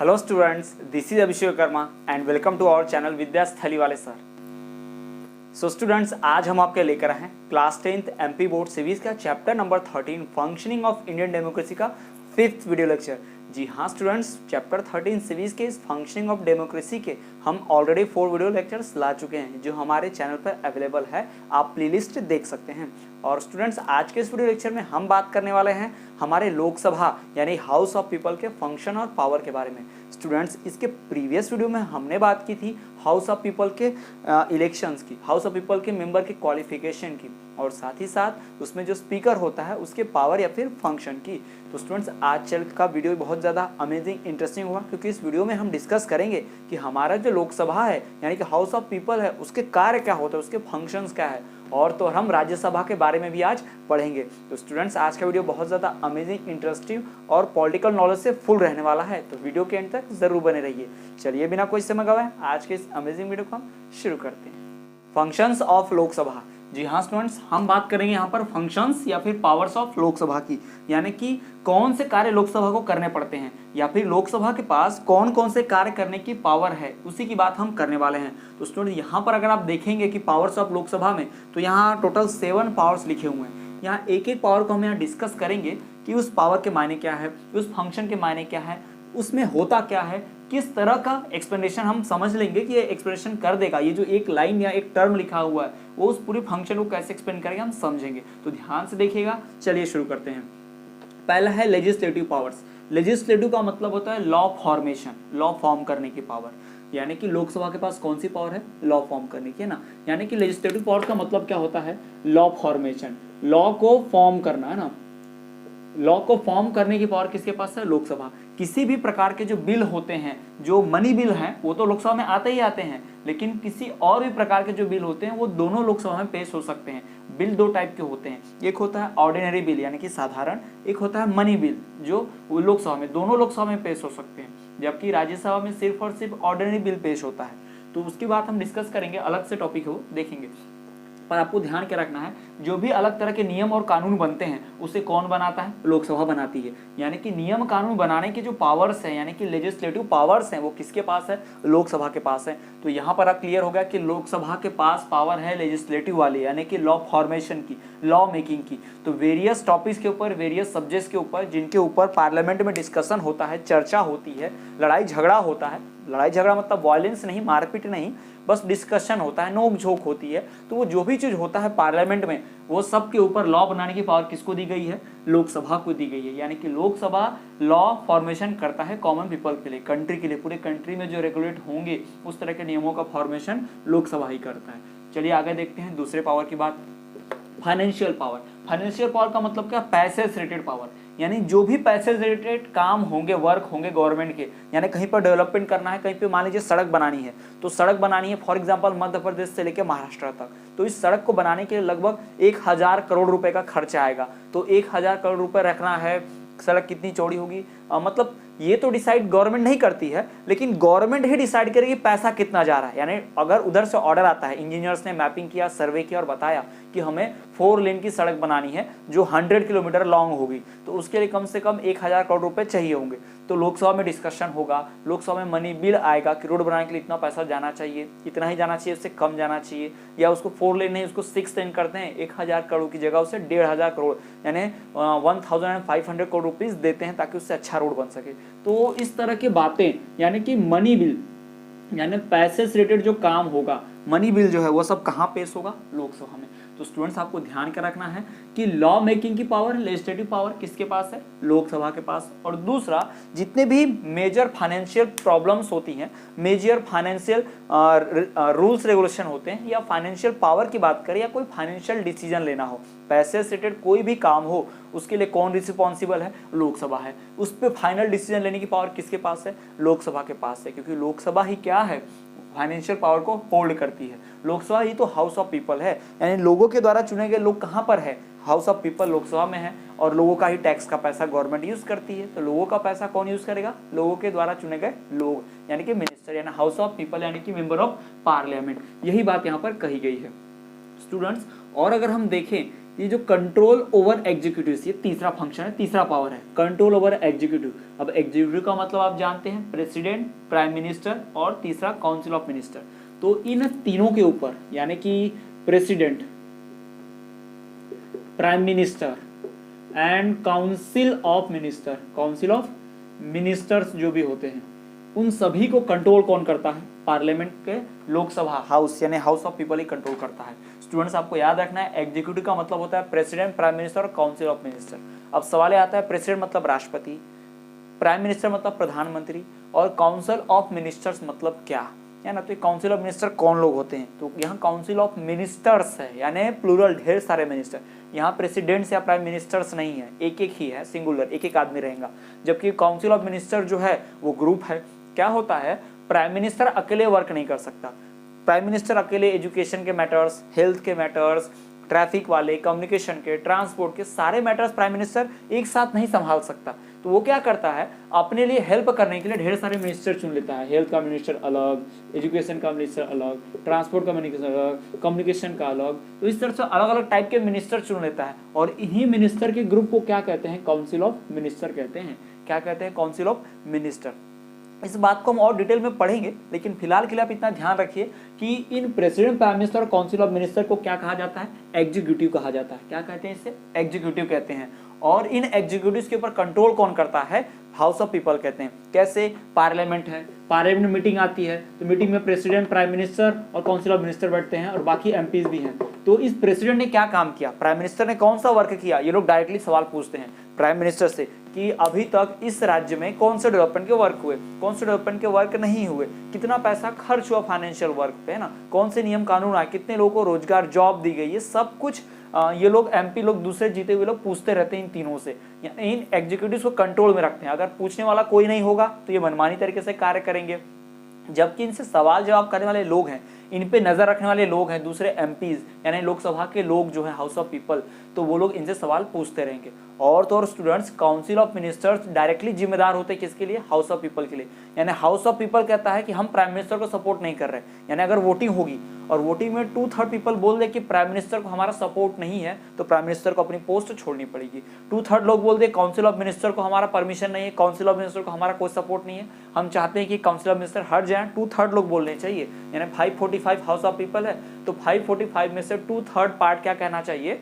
Hello students, this is Abhishek Karma and welcome to our channel विद्या स्थली वाले sir. So students, आज हम आपके लेकर आए हैं class 10th MP board series का chapter number 13 functioning of Indian democracy का 5th वीडियो लेक्चर। जी हाँ स्टूडेंट्स, चैप्टर 13 सीरीज के इस फंक्शनिंग ऑफ डेमोक्रेसी के हम ऑलरेडी 4 वीडियो लेक्चर्स ला चुके हैं जो हमारे चैनल पर अवेलेबल है, आप प्लेलिस्ट देख सकते हैं। और स्टूडेंट्स, आज के इस वीडियो लेक्चर में हम बात करने वाले हैं हमारे लोकसभा यानी हाउस ऑफ पीपल के फंक्शन और पावर के बारे में। स्टूडेंट्स, इसके प्रीवियस वीडियो में हमने बात की थी हाउस ऑफ पीपल के इलेक्शंस की, हाउस ऑफ पीपल के मेंबर के क्वालिफिकेशन की और साथ ही साथ उसमें जो स्पीकर होता है उसके पावर या फिर फंक्शन की। तो स्टूडेंट्स, आज चल का वीडियो बहुत ज़्यादा अमेजिंग इंटरेस्टिंग होगा क्योंकि इस वीडियो में हम डिस्कस करेंगे कि हमारा जो लोकसभा है यानी कि हाउस ऑफ पीपल है उसके कार्य क्या होते हैं, उसके फंक्शंस क्या है, और तो हम राज्यसभा के बारे में भी आज पढ़ेंगे। तो स्टूडेंट्स, आज का वीडियो बहुत ज़्यादा अमेजिंग इंटरेस्टिंग और पॉलिटिकल नॉलेज से फुल रहने वाला है, तो वीडियो के एंड तक जरूर बने रहिए। चलिए बिना कोई समय गवाए आज के इस अमेजिंग वीडियो को हम शुरू करते हैं। Functions of Lok Sabha. जी हाँ स्टूडेंट्स, हम बात करेंगे यहाँ पर फंक्शंस या फिर पावर्स ऑफ लोकसभा की, यानी कि कौन से कार्य लोकसभा को करने पड़ते हैं या फिर लोकसभा के पास कौन कौन से कार्य करने की पावर है, उसी की बात हम करने वाले हैं। तो स्टूडेंट, यहाँ पर अगर आप देखेंगे कि पावर्स ऑफ लोकसभा में, तो यहाँ टोटल 7 पावर्स लिखे हुए हैं। यहाँ एक एक पावर को हम यहाँ डिस्कस करेंगे कि उस पावर के मायने क्या है, उस फंक्शन के मायने क्या है, उसमें होता क्या है, किस तरह का एक्सप्लेनेशन हम समझ लेंगे कि ये एक्सप्लेनेशन कर देगा। ये जो एक लाइन या एक टर्म लिखा हुआ है वो उस पूरे फंक्शन को कैसे एक्सप्लेन करेगा हम समझेंगे। तो ध्यान से देखिएगा। चलिए शुरू करते हैं। पहला है लेजिस्लेटिव पावर्स। लेजिस्लेटिव का मतलब होता है लॉ फॉर्मेशन, लॉ फॉर्म करने की पावर, यानी कि लोकसभा के पास कौन सी पावर है, लॉ फॉर्म करने की, है ना। यानी कि लेजिस्लेटिव पावर का मतलब क्या होता है, लॉ फॉर्मेशन, लॉ को फॉर्म करना, है ना। लॉ को फॉर्म करने की पावर किसके पास है, लोकसभा। किसी भी प्रकार के जो बिल होते हैं, जो मनी बिल हैं, वो तो लोकसभा में आते ही आते हैं, लेकिन किसी और भी प्रकार के जो बिल होते हैं वो दोनों लोकसभा में पेश हो सकते हैं। बिल 2 टाइप के होते हैं, एक होता है ऑर्डिनरी बिल यानी कि साधारण, एक होता है मनी बिल जो लोकसभा में, दोनों लोकसभा में पेश हो सकते हैं, जबकि राज्यसभा में सिर्फ और सिर्फ ऑर्डिनरी बिल पेश होता है। तो उसकी बात हम डिस्कस करेंगे, अलग से टॉपिक है वो देखेंगे। पर आपको ध्यान क्या रखना है, जो भी अलग तरह के नियम और कानून बनते हैं उसे कौन बनाता है, लोकसभा बनाती है। यानी कि नियम कानून बनाने के जो पावर्स हैं यानी कि लेजिस्लेटिव पावर्स हैं वो किसके पास है, लोकसभा के पास है। तो यहाँ पर अब क्लियर हो गया कि लोकसभा के पास पावर है लेजिस्लेटिव वाली, यानी कि लॉ फॉर्मेशन की, लॉ मेकिंग की। तो वेरियस टॉपिक्स के ऊपर, वेरियस सब्जेक्ट्स के ऊपर जिनके ऊपर पार्लियामेंट में डिस्कशन होता है, चर्चा होती है, लड़ाई झगड़ा होता है। लड़ाई झगड़ा मतलब वायलेंस नहीं, मारपीट नहीं, बस डिस्कशन होता है, नोक झोंक होती है। तो वो जो भी चीज होता है पार्लियामेंट में, वो सब के ऊपर लॉ बनाने की पावर किसको दी गई है, लोकसभा को दी गई है। यानी कि लोकसभा लॉ फॉर्मेशन करता है कॉमन पीपल के लिए, कंट्री के लिए, पूरे कंट्री में जो रेगुलेट होंगे उस तरह के नियमों का फॉर्मेशन लोकसभा ही करता है। चलिए आगे देखते हैं दूसरे पावर की बात, फाइनेंशियल पावर। फाइनेंशियल पावर का मतलब क्या, पैसे से रिलेटेड पावर, यानी जो भी पैसे से रिलेटेड काम होंगे, वर्क होंगे गवर्नमेंट के, यानी कहीं पर डेवलपमेंट करना है, कहीं पे मान लीजिए सड़क बनानी है, तो सड़क बनानी है फॉर एग्जांपल मध्य प्रदेश से लेकर महाराष्ट्र तक, तो इस सड़क को बनाने के लिए लगभग 1000 करोड़ रुपए का खर्चा आएगा। तो 1000 करोड़ रुपए रखना है, सड़क कितनी चौड़ी होगी, मतलब ये तो डिसाइड गवर्नमेंट नहीं करती है, लेकिन गवर्नमेंट ही डिसाइड करेगी पैसा कितना जा रहा है। यानी अगर उधर से ऑर्डर आता है, इंजीनियर्स ने मैपिंग किया, सर्वे किया और बताया कि हमें 4 लेन की सड़क बनानी है जो 100 किलोमीटर लॉन्ग होगी, तो उसके लिए कम से कम 1000 करोड़ रुपए चाहिए होंगे। तो लोकसभा में डिस्कशन होगा, लोकसभा में मनी बिल आएगा कि रोड बनाने के लिए इतना पैसा जाना चाहिए, इतना ही जाना चाहिए, उससे कम जाना चाहिए, या उसको 4 लेन नहीं उसको 6 लेन करते हैं, 1000 करोड़ की जगह उसे 1500 करोड़ यानी 1500 करोड़ रुपीज देते हैं ताकि उससे अच्छा रोड बन सके। तो इस तरह की बातें यानी कि मनी बिल यानी पैसे से रिलेटेड जो काम होगा, मनी बिल जो है वो सब कहाँ पेश होगा, लोकसभा में। तो स्टूडेंट्स, आपको ध्यान क्या रखना है कि लॉ मेकिंग की पावर, लेजिस्लेटिव पावर किसके पास है, लोकसभा के पास। और दूसरा, जितने भी मेजर फाइनेंशियल प्रॉब्लम्स होती हैं, मेजर फाइनेंशियल रूल्स रेगुलेशन होते हैं, या फाइनेंशियल पावर की बात करें, या कोई फाइनेंशियल डिसीजन लेना हो, पैसे से रिलेटेड कोई भी काम हो, उसके लिए कौन रिस्पॉन्सिबल है, लोकसभा है। उस पर फाइनल डिसीजन लेने की पावर किसके पास है, लोकसभा के पास है, क्योंकि लोकसभा ही क्या है, फाइनेंशियल पावर को होल्ड करती है। लोकसभा ही तो हाउस ऑफ पीपल है, यानी लोगों के द्वारा चुने गए लोग कहाँ पर है, हाउस ऑफ पीपल लोकसभा में है, और लोगों का ही टैक्स का पैसा गवर्नमेंट यूज करती है। तो लोगों का पैसा कौन यूज करेगा, लोगों के द्वारा चुने गए लोग, यानी कि मिनिस्टर, यानी हाउस ऑफ पीपल यानी कि मेंबर ऑफ पार्लियामेंट। यही बात यहाँ पर कही गई है स्टूडेंट्स। और अगर हम देखें ये जो कंट्रोल ओवर एग्जीक्यूटिव, ये तीसरा फंक्शन है, तीसरा पावर है, कंट्रोल ओवर एग्जीक्यूटिव। अब एग्जीक्यूटिव का मतलब आप जानते हैं प्रेसिडेंट, प्राइम मिनिस्टर और तीसरा काउंसिल ऑफ मिनिस्टर। तो इन तीनों के ऊपर यानी कि president, prime minister and council of minister, council of ministers जो भी होते हैं, उन सभी को कंट्रोल कौन करता है? पार्लियामेंट के लोकसभा हाउस यानी house of people he control करता है। स्टूडेंट्स आपको याद रखना है एग्जीक्यूटिव का मतलब होता है प्रेसिडेंट, प्राइम मिनिस्टर और काउंसिल ऑफ मिनिस्टर। अब सवाल आता है प्रेसिडेंट मतलब राष्ट्रपति, प्राइम मिनिस्टर मतलब प्रधानमंत्री और काउंसिल ऑफ मिनिस्टर्स मतलब क्या है ना। तो काउंसिल ऑफ मिनिस्टर कौन लोग होते हैं? तो यहाँ काउंसिल ऑफ मिनिस्टर्स है यानी प्लूरल, ढेर सारे मिनिस्टर। यहाँ प्रेसिडेंट्स या प्राइम मिनिस्टर्स नहीं है, एक एक ही है, सिंगुलर, एक एक आदमी रहेगा। जबकि काउंसिल ऑफ मिनिस्टर जो है वो ग्रुप है। क्या होता है, प्राइम मिनिस्टर अकेले वर्क नहीं कर सकता। प्राइम मिनिस्टर अकेले एजुकेशन के मैटर्स, हेल्थ के मैटर्स, ट्रैफिक वाले, कम्युनिकेशन के, ट्रांसपोर्ट के सारे मैटर्स प्राइम मिनिस्टर एक साथ नहीं संभाल सकता। तो वो क्या करता है, अपने लिए हेल्प करने के लिए ढेर सारे मिनिस्टर चुन लेता है। हेल्थ का मिनिस्टर अलग, एजुकेशन का मिनिस्टर अलग, ट्रांसपोर्ट का मिनिस्टर अलग, कम्युनिकेशन का अलग। तो इस तरह से अलग अलग टाइप के मिनिस्टर चुन लेता है और इन्हीं मिनिस्टर के ग्रुप को क्या कहते हैं? काउंसिल ऑफ मिनिस्टर कहते हैं। क्या कहते हैं? Council of minister. इस बात को हम और डिटेल में पढ़ेंगे, लेकिन फिलहाल के लिए आप इतना ध्यान रखिए कि इन प्रेसिडेंट, प्राइम मिनिस्टर और काउंसिल ऑफ मिनिस्टर को क्या कहा जाता है? एग्जीक्यूटिव कहा जाता है। क्या कहते हैं इसे? एग्जीक्यूटिव कहते हैं। और इन एग्जीक्यूटिव्स के ऊपर कंट्रोल कौन करता है? हाउस ऑफ पीपल कहते हैं। कैसे? पार्लियामेंट है, पार्लियामेंट में मीटिंग आती है, तो मीटिंग में प्रेसिडेंट, प्राइम मिनिस्टर और काउंसिल ऑफ मिनिस्टर बैठते हैं और बाकी एमपीज भी हैं। तो इस प्रेसिडेंट ने क्या काम किया, प्राइम मिनिस्टर ने कौन सा वर्क किया, ये लोग डायरेक्टली सवाल पूछते हैं प्राइम मिनिस्टर से कि अभी तक इस राज्य में कौन से डेवलपमेंट के वर्क हुए, कौन से डेवलपमेंट के वर्क नहीं हुए, कितना पैसा खर्च हुआ फाइनेंशियल वर्क पे, है ना, कौन से नियम कानून आए, कितने लोगों को रोजगार, जॉब दी गई, ये सब कुछ ये लोग एमपी लोग, दूसरे जीते हुए लोग पूछते रहते हैं इन तीनों से। इन एग्जीक्यूटिव्स को कंट्रोल में रखते हैं। अगर पूछने वाला कोई नहीं होगा तो ये मनमानी तरीके से कार्य करेंगे, जबकि इनसे सवाल जवाब करने वाले लोग हैं, इन पे नजर रखने वाले लोग हैं दूसरे एमपीज यानी लोकसभा के लोग जो हैं, हाउस ऑफ पीपल, तो वो लोग इनसे सवाल पूछते रहेंगे। और तो और students, council of ministers directly जिम्मेदार होते हैं किसके लिए? हाउस ऑफ पीपल के लिए। यानी हाउस ऑफ पीपल कहता है कि हम प्राइम मिनिस्टर को सपोर्ट नहीं कर रहे, यानी अगर वोटिंग होगी और वोटिंग में 2/3 पीपल बोल दे कि प्राइम मिनिस्टर को हमारा सपोर्ट नहीं है, तो प्राइम मिनिस्टर को अपनी पोस्ट छोड़नी पड़ेगी। 2/3 लोग बोल दे काउंसिल ऑफ मिनिस्टर को हमारा परमिशन नहीं है, काउंसिल ऑफ मिनिस्टर को हमारा कोई सपोर्ट नहीं है, हम चाहते हैं कि काउंसिल ऑफ मिनिस्टर हट जाए, 2/3 लोग बोलने चाहिए। यानी 545 हाउस ऑफ पीपल है, तो 545 में से 2/3 पार्ट क्या कहना चाहिए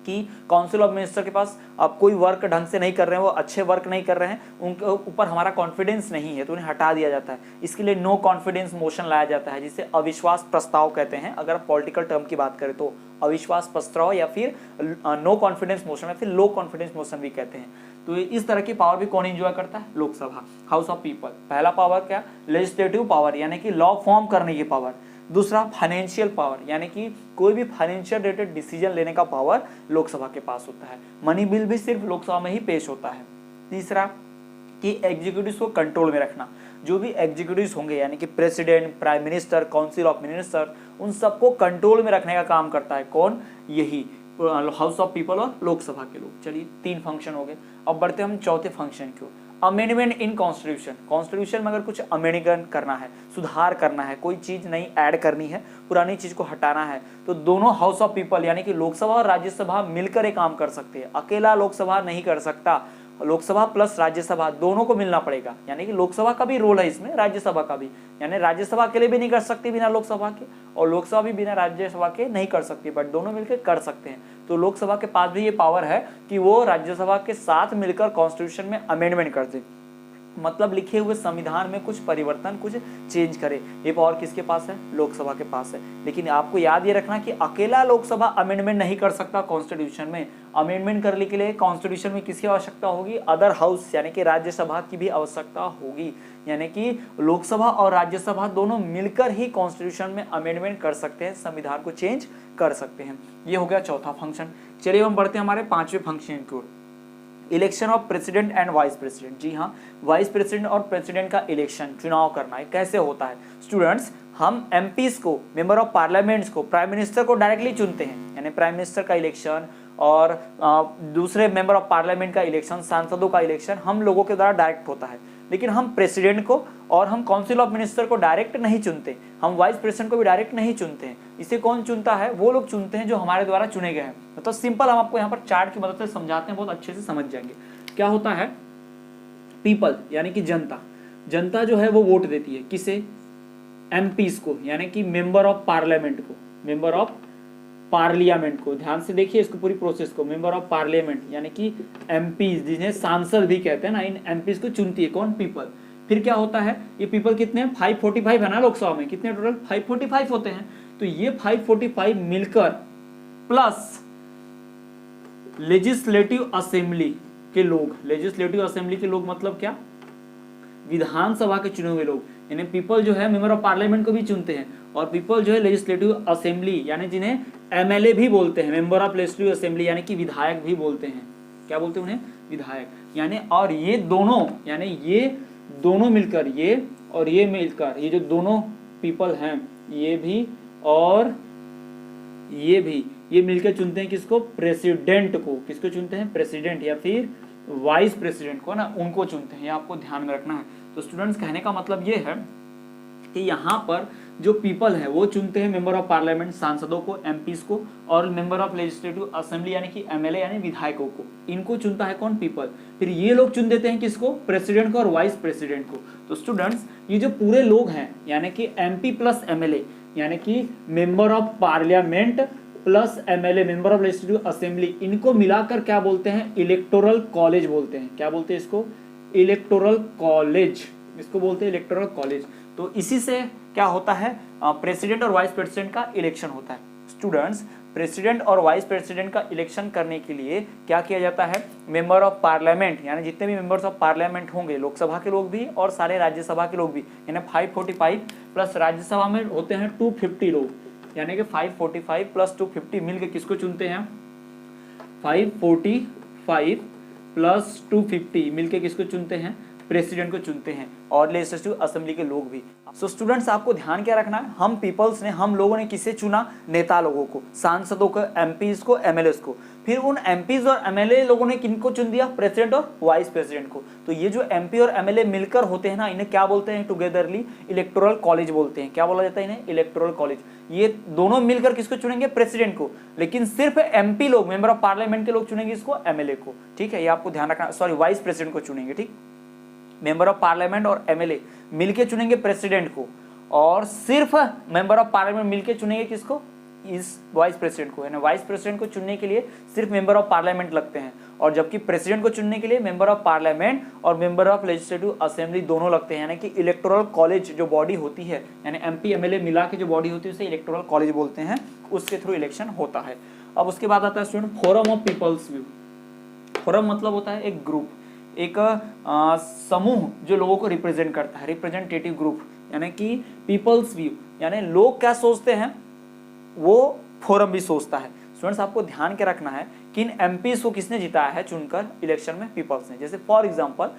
कि काउंसिल ऑफ मिनिस्टर के पास अब कोई वर्क ढंग से नहीं कर रहे हैं, वो अच्छे वर्क नहीं कर रहे हैं, उनके ऊपर हमारा कॉन्फिडेंस नहीं है, तो उन्हें हटा दिया जाता है। इसके लिए नो कॉन्फिडेंस मोशन लाया जाता है, जिसे अविश्वास प्रस्ताव कहते हैं। अगर पॉलिटिकल टर्म की बात करें तो अविश्वास प्रस्ताव या फिर नो कॉन्फिडेंस मोशन या फिर लो कॉन्फिडेंस मोशन भी कहते हैं। तो इस तरह की पावर भी कौन एंजॉय करता है? Lok Sabha, house of people. पहला पावर क्या? लेजिस्लेटिव पावर यानी कि लॉ फॉर्म करने की पावर। दूसरा फाइनेंशियल पावर यानी कि कोई भी फाइनेंशियल रिलेटेड डिसीजन लेने का पावर लोकसभा के पास होता है। मनी बिल भी सिर्फ लोकसभा में ही पेश होता है। तीसरा कि एग्जीक्यूटिव्स को कंट्रोल में रखना। जो भी एग्जीक्यूटिव्स होंगे यानी कि president, prime minister, council of minister, उन सबको कंट्रोल में रखने का काम करता है कौन? यही हाउस ऑफ पीपल और लोकसभा के लोग। चलिए 3 फंक्शन हो गए। अब बढ़ते हम चौथे फंक्शन की ओर, अमेंडमेंट इन कॉन्स्टिट्यूशन। कॉन्स्टिट्यूशन में अगर कुछ अमेंडमेंट करना है, सुधार करना है, कोई चीज नई ऐड करनी है, पुरानी चीज को हटाना है, तो दोनों हाउस ऑफ पीपल यानी कि लोकसभा और राज्यसभा मिलकर एक काम कर सकते हैं। अकेला लोकसभा नहीं कर सकता, लोकसभा प्लस राज्यसभा दोनों को मिलना पड़ेगा। यानी कि लोकसभा का भी रोल है इसमें, राज्यसभा का भी। यानी राज्यसभा अकेले भी नहीं कर सकती बिना लोकसभा के, और लोकसभा भी बिना राज्यसभा के नहीं कर सकती, बट दोनों मिलकर कर सकते हैं। तो लोकसभा के पास भी ये पावर है कि वो राज्यसभा के साथ मिलकर कॉन्स्टिट्यूशन में अमेंडमेंट कर दे, मतलब लिखे हुए संविधान में कुछ परिवर्तन, कुछ चेंज करे। ये पावर किसके पास है? लोकसभा के पास है। लेकिन आपको याद ये रखना कि अकेला लोकसभा अमेंडमेंट नहीं कर सकता कॉन्स्टिट्यूशन में। अमेंडमेंट करने के लिए कॉन्स्टिट्यूशन में किसकी आवश्यकता होगी? अदर हाउस यानी कि राज्यसभा की भी आवश्यकता होगी। यानी कि लोकसभा और राज्यसभा दोनों मिलकर ही कॉन्स्टिट्यूशन में अमेंडमेंट कर सकते हैं, संविधान को चेंज कर सकते हैं। ये हो गया चौथा फंक्शन। चलिए हम बढ़ते हैं हमारे 5वें फंक्शन की ओर, election of president and vice president. जी हाँ, वाइस प्रेसिडेंट और प्रेसिडेंट का इलेक्शन, चुनाव करना है। कैसे होता है स्टूडेंट्स? हम एमपीज को, मेंबर ऑफ पार्लियामेंट्स को, प्राइम मिनिस्टर को डायरेक्टली चुनते हैं, यानी प्राइम मिनिस्टर का इलेक्शन और दूसरे मेंबर ऑफ पार्लियामेंट का इलेक्शन, सांसदों का इलेक्शन हम लोगों के द्वारा डायरेक्ट होता है। लेकिन हम प्रेसिडेंट को और हम काउंसिल ऑफ मिनिस्टर को डायरेक्ट नहीं चुनते, हम वाइस प्रेसिडेंट को भी डायरेक्ट नहीं चुनते हैं। इसे कौन चुनता है? वो लोग चुनते हैं जो हमारे द्वारा चुने गए हैं। तो सिंपल हम आपको यहाँ पर चार्ट की मदद से समझाते हैं, बहुत अच्छे से समझ जाएंगे। क्या होता है? पीपल यानी कि जनता, जनता जो है वो वोट देती है किसे? एमपीज को, यानी कि मेंबर ऑफ पार्लियामेंट को, मेंबर ऑफ पार्लियामेंट को। ध्यान से देखिए इसको, पूरी प्रोसेस को। मेंबर ऑफ पार्लियामेंट यानी कि एमपीज, जिन्हें सांसद भी कहते हैं ना, इन एमपीज को चुनती है कौन? पीपल। फिर क्या होता है? ये पीपल कितने हैं? 545 है ना लोकसभा में, कितने टोटल? 545 होते हैं। तो ये 545 मिलकर प्लस लेजिस्लेटिव असेंबली के लोग, लेजिस्लेटिव असेंबली के लोग मतलब क्या? विधानसभा के चुने हुए लोग। यानी पीपल जो है मेंबर ऑफ पार्लियामेंट को भी चुनते हैं, और पीपल जो है लेजिस्लेटिव असेंबली, यानी जिन्हें एमएलए भी बोलते हैं, मेंबर ऑफ लेजिस्लेटिव असेंबली, यानी कि विधायक भी बोलते हैं। क्या बोलते हैं उन्हें? विधायक। यानी और ये दोनों, यानी ये दोनों मिलकर, ये और ये मिलकर, ये जो दोनों पीपल हैं, ये भी और ये भी, ये मिलकर चुनते हैं किसको? प्रेसिडेंट को। किसको चुनते हैं? प्रेसिडेंट या फिर वाइस प्रेसिडेंट को ना, उनको चुनते हैं। ये आपको ध्यान में रखना है। तो स्टूडेंट्स, कहने का मतलब ये है कि यहाँ पर जो पीपल है वो चुनते हैं मेंबर ऑफ पार्लियामेंट, सांसदों को, एमपीज को, और मेंबर ऑफ लेजिस्लेटिव असेंबली यानी कि एमएलए यानी विधायकों को। इनको चुनता है कौन? पीपल। फिर ये लोग चुन देते हैं किसको? प्रेसिडेंट को और वाइस प्रेसिडेंट को। तो स्टूडेंट्स, ये जो पूरे लोग हैं, यानी कि एमपी प्लस एमएलए, यानी कि member of parliament plus MLA, member of legislative assembly, इनको मिलाकर क्या बोलते हैं? इलेक्टोरल कॉलेज बोलते हैं। क्या बोलते हैं इसको? Electoral college. इसको बोलते हैं इलेक्टोरल कॉलेज। तो इसी से क्या होता है? प्रेसिडेंट और वाइस प्रेसिडेंट का इलेक्शन होता है। स्टूडेंट्स, प्रेसिडेंट और वाइस प्रेसिडेंट का इलेक्शन करने के लिए क्या किया जाता है? मेंबर ऑफ पार्लियामेंट, यानी जितने भी मेंबर्स ऑफ पार्लियामेंट होंगे, लोकसभा के लोग भी और सारे राज्यसभा के लोग भी, यानी 545 प्लस राज्यसभा में होते हैं 250 लोग, यानी कि 545 प्लस 250 मिलकर किसको चुनते हैं? 545 प्लस 250 मिलकर किसको चुनते हैं? प्रेसिडेंट को चुनते हैं, और लेजिस्लेटिव असेंबली के लोग भी। सो स्टूडेंट्स, आपको ध्यान क्या रखना है? हम पीपल्स ने, हम लोगों ने किसे चुना? नेता लोगों को, सांसदों को, एमपीज को, एमएलए को। फिर उन एमपीज और एमएलए लोगों ने किनको चुन दिया? प्रेसिडेंट और वाइस प्रेसिडेंट को। तो ये जो एमपी और एमएलए मिलकर होते हैं ना, इन्हें क्या बोलते हैं? टुगेदरली इलेक्टोरल कॉलेज बोलते हैं। क्या बोला जाता है इन्हें? Electoral college. ये दोनों मिलकर किसको चुनेंगे? प्रेसिडेंट को। लेकिन सिर्फ एमपी लोग, मेंबर ऑफ पार्लियामेंट के लोग चुनेंगे इसको? एमएलए को। ठीक है, ये आपको ध्यान रखना। सॉरी, वाइस प्रेसिडेंट को चुनेंगे। ठीक, मेंबर ऑफ पार्लियामेंट और एमएलए मिलके चुनेंगे प्रेसिडेंट को, और सिर्फ मेंबर ऑफ पार्लियामेंट मिलके चुनेंगे किसको? इस वाइस प्रेसिडेंट को। है ना, वाइस प्रेसिडेंट को चुनने के लिए सिर्फ मेंबर ऑफ पार्लियामेंट लगते हैं, और जबकि प्रेसिडेंट को चुनने के लिए मेंबर ऑफ पार्लियामेंट और मेंबर ऑफ लेजिस्लेटिव असेंबली दोनों लगते हैं। यानी कि इलेक्टोरल कॉलेज जो बॉडी होती है, यानी एमपी एमएलए मिला के जो बॉडी होती है उसे इलेक्टोरल कॉलेज बोलते हैं, उसके थ्रू इलेक्शन होता है। अब उसके बाद आता है student forum of peoples view. Forum मतलब होता है एक ग्रुप, एक समूह जो लोगों को रिप्रेजेंट करता है, रिप्रेजेंटेटिव ग्रुप, यानी कि पीपल्स व्यू, यानी लोग क्या सोचते हैं वो फोरम भी सोचता है। स्टूडेंट्स, आपको ध्यान क्या रखना है कि इन एमपीज को किसने जिताया है चुनकर इलेक्शन में? पीपल्स ने। जैसे फॉर एग्जांपल,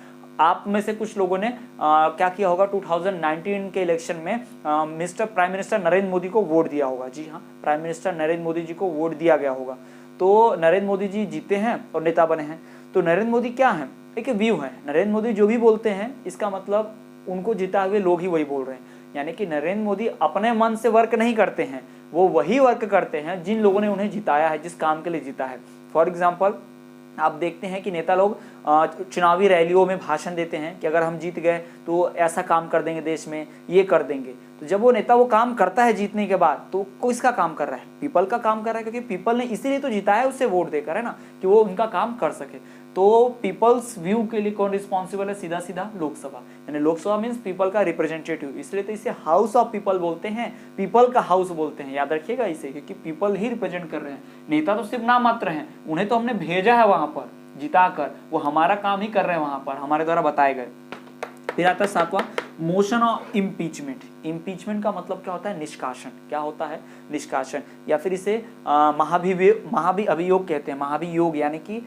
आप में से कुछ लोगों ने क्या किया होगा? 2019 के इलेक्शन में प्राइम मिनिस्टर नरेंद्र मोदी को वोट दिया होगा। जी हाँ, प्राइम मिनिस्टर नरेंद्र मोदी जी को वोट दिया गया होगा। तो नरेंद्र मोदी जी जीते हैं और नेता बने हैं। तो नरेंद्र मोदी क्या है? एक व्यू है। नरेंद्र मोदी जो भी बोलते हैं, इसका मतलब उनको जिता हुए लोग ही वही बोल रहे हैं। यानी कि नरेंद्र मोदी अपने मन से वर्क नहीं करते हैं, वो वही वर्क करते हैं जिन लोगों ने उन्हें जिताया है, जिस काम के लिए जीता है। फॉर एग्जाम्पल, आप देखते हैं कि नेता लोग चुनावी रैलियों में भाषण देते हैं कि अगर हम जीत गए तो ऐसा काम कर देंगे, देश में ये कर देंगे। तो जब वो नेता वो काम करता है जीतने के बाद, तो किसका काम कर रहा है? पीपल का काम कर रहा है, क्योंकि पीपल ने इसीलिए तो जिताया है उसे वोट देकर, है ना, कि वो उनका काम कर सके। तो पीपल्स व्यू के लिए कौन रिस्पॉन्सिबल है? सीधा सीधा लोकसभा। यानी लोकसभा मीन्स पीपल का रिप्रेजेंटेटिव, इसलिए तो इसे हाउस ऑफ पीपल बोलते हैं, पीपल का हाउस बोलते हैं। याद रखिएगा इसे, क्योंकि पीपल ही रिप्रेजेंट कर रहे हैं। नेता तो सिर्फ नाम मात्र हैं, उन्हें तो हमने भेजा है वहां पर जिताकर, वो हमारा काम ही कर रहे हैं वहां पर, हमारे द्वारा बताए गए। फिर आता है सातवां, मोशन ऑफ इम्पीचमेंट। इम्पीचमेंट का मतलब क्या होता है? निष्कासन। क्या होता है? निष्कासन, या फिर इसे महाभियोग कहते हैं। महाभियोग यानी कि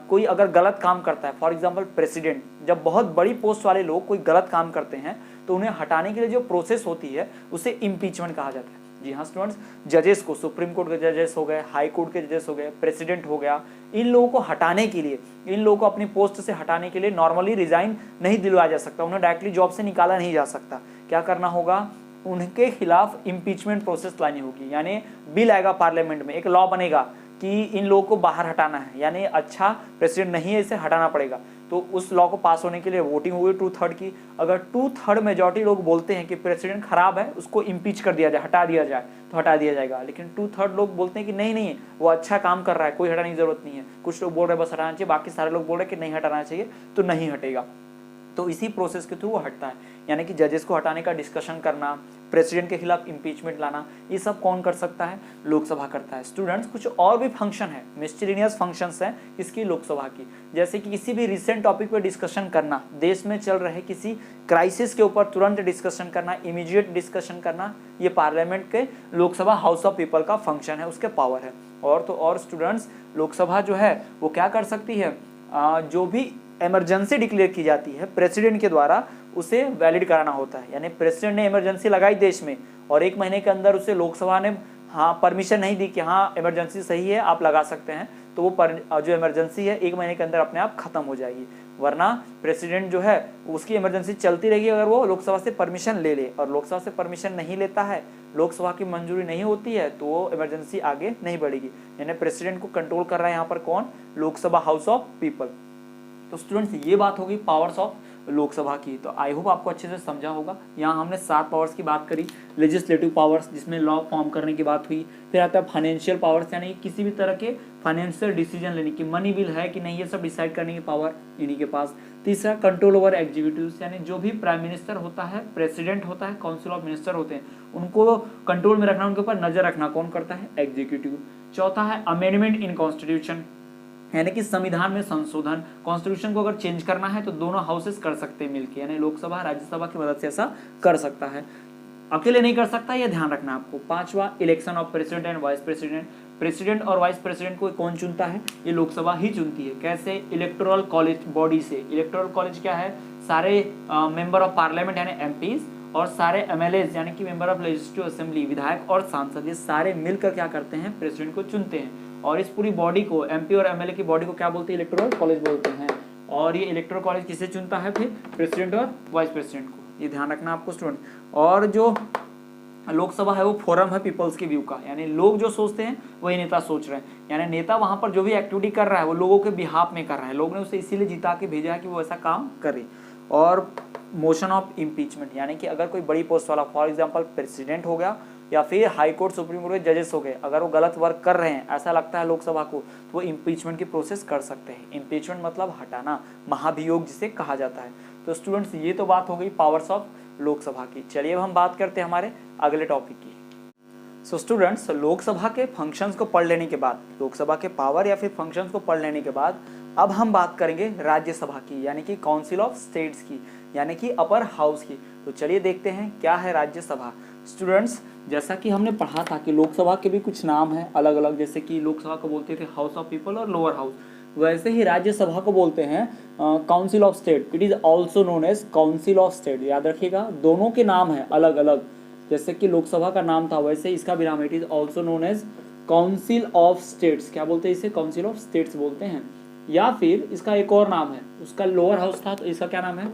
कोई अगर गलत काम करता है, फॉर एग्जांपल प्रेसिडेंट, जब बहुत बड़ी पोस्ट वाले लोग कोई गलत काम करते हैं तो उन्हें हटाने के लिए जो प्रोसेस होती है उसे इम्पीचमेंट कहा जाता है। जी हाँ स्टूडेंट्स, जजेस को, सुप्रीम कोर्ट के जजेस हो गए, हाई कोर्ट के जजेस हो गए, प्रेसिडेंट हो गया, इन लोगों को हटाने के लिए, इन लोगों को अपनी पोस्ट से हटाने के लिए नॉर्मली रिजाइन नहीं दिलवाया जा सकता, उन्हें डायरेक्टली जॉब से निकाला नहीं जा सकता। क्या करना होगा? उनके खिलाफ इम्पीचमेंट प्रोसेस लानी होगी, यानी बिल आएगा पार्लियामेंट में, एक लॉ बनेगा कि इन लोगों को बाहर हटाना है, यानी अच्छा प्रेसिडेंट नहीं है, इसे हटाना पड़ेगा। तो उस लॉ को पास होने के लिए वोटिंग हुई 2/3 की। अगर 2/3 मेजॉरिटी लोग बोलते हैं कि प्रेसिडेंट खराब है, उसको इम्पीच कर दिया जाए, हटा दिया जाए, तो हटा दिया जाएगा। लेकिन 2/3 लोग बोलते हैं कि नहीं नहीं वो अच्छा काम कर रहा है, कोई हटाने की जरूरत नहीं है। कुछ लोग बोल रहे हैं बस हटाना चाहिए, बाकी सारे लोग बोल रहे हैं कि नहीं हटाना चाहिए, तो नहीं हटेगा। तो इसी प्रोसेस के थ्रू वो हटता है, यानी कि जजेस को हटाने का डिस्कशन करना, प्रेसिडेंट के खिलाफ इम्पीचमेंट लाना, ये सब कौन कर सकता है? लोकसभा करता है। स्टूडेंट्स, कुछ और भी फंक्शन है, मिस्टेलिनियस फंक्शंस हैं इसकी लोकसभा की, जैसे कि किसी भी रिसेंट टॉपिक पर डिस्कशन करना, देश में चल रहे किसी क्राइसिस के ऊपर तुरंत डिस्कशन करना, इमीडिएट डिस्कशन करना, ये पार्लियामेंट के लोकसभा हाउस ऑफ पीपल का फंक्शन है, उसके पावर है। और तो और स्टूडेंट्स, लोकसभा जो है वो क्या कर सकती है, जो भी इमरजेंसी डिक्लेयर की जाती है प्रेसिडेंट के द्वारा, उसे वैलिड कराना होता है। यानी प्रेसिडेंट ने इमरजेंसी लगाई देश में और 1 महीने के अंदर उसे लोकसभा ने परमिशन नहीं दी कि हाँ इमरजेंसी सही है, आप लगा सकते हैं, तो वो जो इमरजेंसी है 1 महीने के अंदर अपने आप खत्म हो जाएगी। वरना प्रेसिडेंट जो है उसकी इमरजेंसी चलती रहेगी अगर वो लोकसभा से परमिशन ले ले, और लोकसभा से परमिशन नहीं लेता है, लोकसभा की मंजूरी नहीं होती है, तो वो इमरजेंसी आगे नहीं बढ़ेगी। यानी प्रेसिडेंट को कंट्रोल कर रहा है यहाँ पर कौन? Lok Sabha house of people. तो स्टूडेंट्स, ये बात होगी पावर्स ऑफ लोकसभा की। तो आई होप आपको अच्छे से समझा होगा। यहाँ हमने 7 पावर्स की बात करी। लेजिस्लेटिव पावर्स, जिसमें लॉ फॉर्म करने की बात हुई। फिर आता है फाइनेंशियल पावर्स, यानी किसी भी तरह के फाइनेंशियल डिसीजन लेने की, मनी बिल है कि नहीं, ये सब डिसाइड करने की पावर इन्हीं के पास। तीसरा, कंट्रोल ओवर एग्जीक्यूटिव्स, यानी जो भी प्राइम मिनिस्टर होता है, प्रेसिडेंट होता है, काउंसिल ऑफ मिनिस्टर होते हैं, उनको कंट्रोल में रखना, उनके ऊपर नजर रखना कौन करता है? एग्जीक्यूटिव। चौथा है अमेंडमेंट इन कॉन्स्टिट्यूशन, यानी कि संविधान में संशोधन, कॉन्स्टिट्यूशन को अगर चेंज करना है तो दोनों हाउसेस कर सकते हैं मिलकर, यानी लोकसभा राज्यसभा की मदद से ऐसा कर सकता है, अकेले नहीं कर सकता, यह ध्यान रखना आपको। पांचवा, election of president and vice president, president और वाइस प्रेसिडेंट को कौन चुनता है? ये लोकसभा ही चुनती है। कैसे? इलेक्टोरल कॉलेज बॉडी से। इलेक्टोरल कॉलेज क्या है? सारे मेंबर ऑफ पार्लियामेंट यानी एमपीज और सारे एमएलएज यानी कि मेंबर ऑफ लेजिस्लेटिव असेंबली, विधायक और सांसद, ये सारे मिलकर क्या करते हैं? प्रेसिडेंट को चुनते हैं। और इस पूरी बॉडी को, एमपी और एमएलए की बॉडी को क्या बोलते हैं? इलेक्टोरल कॉलेज बोलते हैं। और ये इलेक्टोरल कॉलेज किसे चुनता है? फिर प्रेसिडेंट और वाइस प्रेसिडेंट को। ये ध्यान रखना आपको स्टूडेंट। और जो लोकसभा है वो फोरम है पीपल्स की व्यू का, यानी लोग जो सोचते हैं वही नेता सोच रहे हैं, यानी नेता वहां पर जो भी एक्टिविटी कर रहा है वो लोगों के बिहाफ में कर रहा है, लोग ने उसे इसीलिए जिता के भेजा है कि वो ऐसा काम करे। और मोशन ऑफ इम्पीचमेंट, यानी कि अगर कोई बड़ी पोस्ट वाला, फॉर एग्जांपल प्रेसिडेंट हो गया या फिर हाई कोर्ट, सुप्रीम कोर्ट के जजेस हो गए, अगर वो गलत वर्क कर रहे हैं ऐसा लगता है लोकसभा को, तो वो इम्पीचमेंट की प्रोसेस कर सकते हैं। इम्पीचमेंट मतलब हटाना, महाभियोग जिसे कहा जाता है। तो स्टूडेंट्स, ये तो बात हो गई पावर्स ऑफ लोकसभा की। चलिए अब हम बात करते हैं हमारे अगले टॉपिक की। सो स्टूडेंट्स, लोकसभा के फंक्शंस को पढ़ लेने के बाद, लोकसभा के पावर या फिर फंक्शंस को पढ़ लेने के बाद, अब हम बात करेंगे राज्यसभा की, यानी कि काउंसिल ऑफ स्टेट्स की, यानी कि अपर हाउस की। तो चलिए देखते हैं क्या है राज्यसभा। स्टूडेंट्स, जैसा कि हमने पढ़ा था कि लोकसभा के भी कुछ नाम हैं अलग अलग, जैसे कि लोकसभा को बोलते थे हाउस ऑफ पीपल और लोअर हाउस, वैसे ही राज्यसभा को बोलते हैं council of state. It is also known as council of state. याद रखिएगा, दोनों के नाम हैं अलग अलग, जैसे कि लोकसभा का नाम था वैसे इसका भी नाम है। It is also known as council of states. क्या बोलते हैं इसे? काउंसिल ऑफ स्टेट्स बोलते हैं। या फिर इसका एक और नाम है, उसका लोअर हाउस था तो इसका क्या नाम है?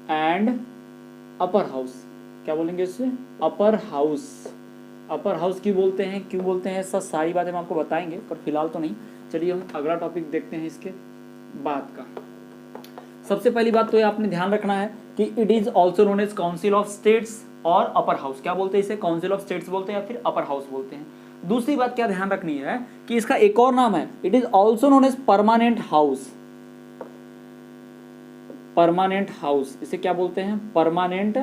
And upper house. क्या बोलेंगे इससे? Upper house. अपर हाउस क्यों बोलते हैं, क्यों बोलते हैं, सब सारी बातें हम आपको बताएंगे, पर फिलहाल तो नहीं। चलिए हम अगला टॉपिक देखते हैं इसके बाद का। सबसे पहली बात तो ये आपने ध्यान रखना है कि it is also known as council of states और अपर हाउस। क्या बोलते हैं इसे? काउंसिल ऑफ स्टेट्स बोलते हैं या फिर अपर हाउस बोलते हैं। दूसरी बात क्या ध्यान रखनी है कि इसका एक और नाम है, it is also known as permanent house. Permanent house, इसे क्या बोलते हैं? परमानेंट